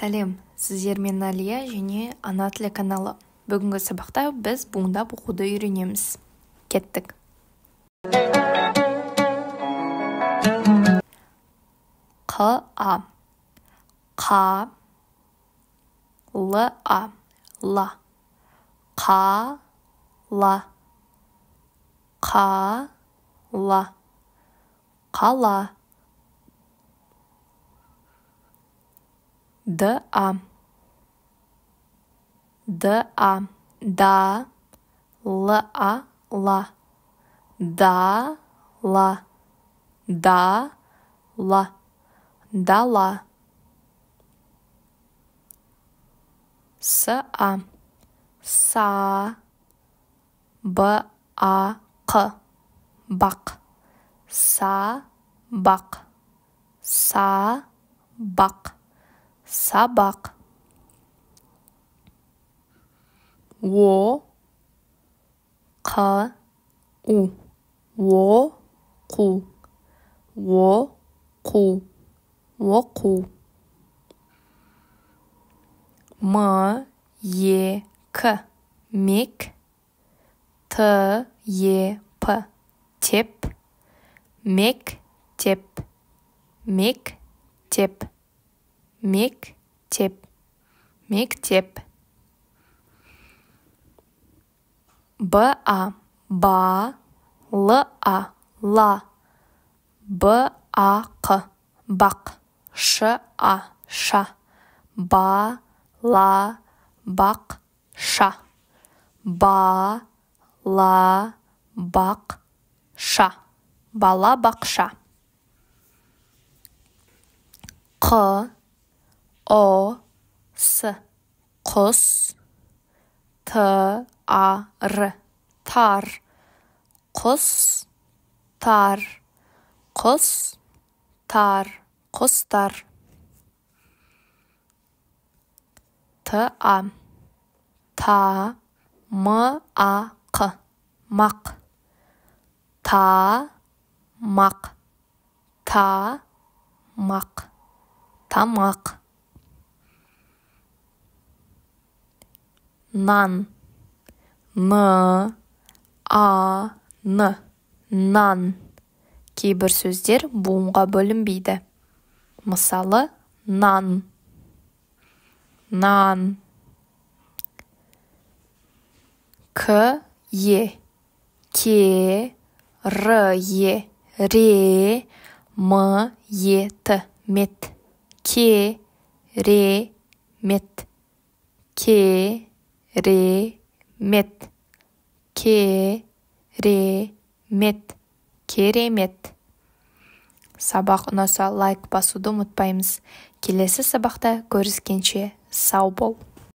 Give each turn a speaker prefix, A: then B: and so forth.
A: Сәлем, сіздермен Алия және Ана тілі каналы. Бүгінгі сабақта біз буындап оқуды үйренеміз. Кеттік. Қ-а, қа, л-а, ла, қа, ла, қа, ла, қала. Да, да, да, ла, ла, да, ла, да, ла, дала. Са, са, бақ, бақ, са, бақ, са, бақ, сабақ. О, қ, у, о, қу, о, қу, оқу. М, е, к, мек, т, е, п, теп, мек, теп, мек, теп, мек, теп, мектеп. Ба, ба, ла, ла, бақ, бақ, ша, ша, ба, ла, бақ, ша, ба, ла, бақ, ша, бала бақша. Қ, о, с, құс, т, а, р, тар, құс, тар, құс, тар, құстар. Та, та, м-а-қ, мақ, та, мақ, та, мақ, тамақ. Нан, н, а, н, нан. Кейбір сөздер буынға бөлінбейді. Мысалы, нан, нан. К, е, ке, р, е, ре, м, е, т, мет, ке, ре, мет, ке, ре, мет, ке, ре, мет, керемет. Сабақ ұнаса лайк басуды ұмытпаймыз. Келесі сабақта көріскенше сау бол.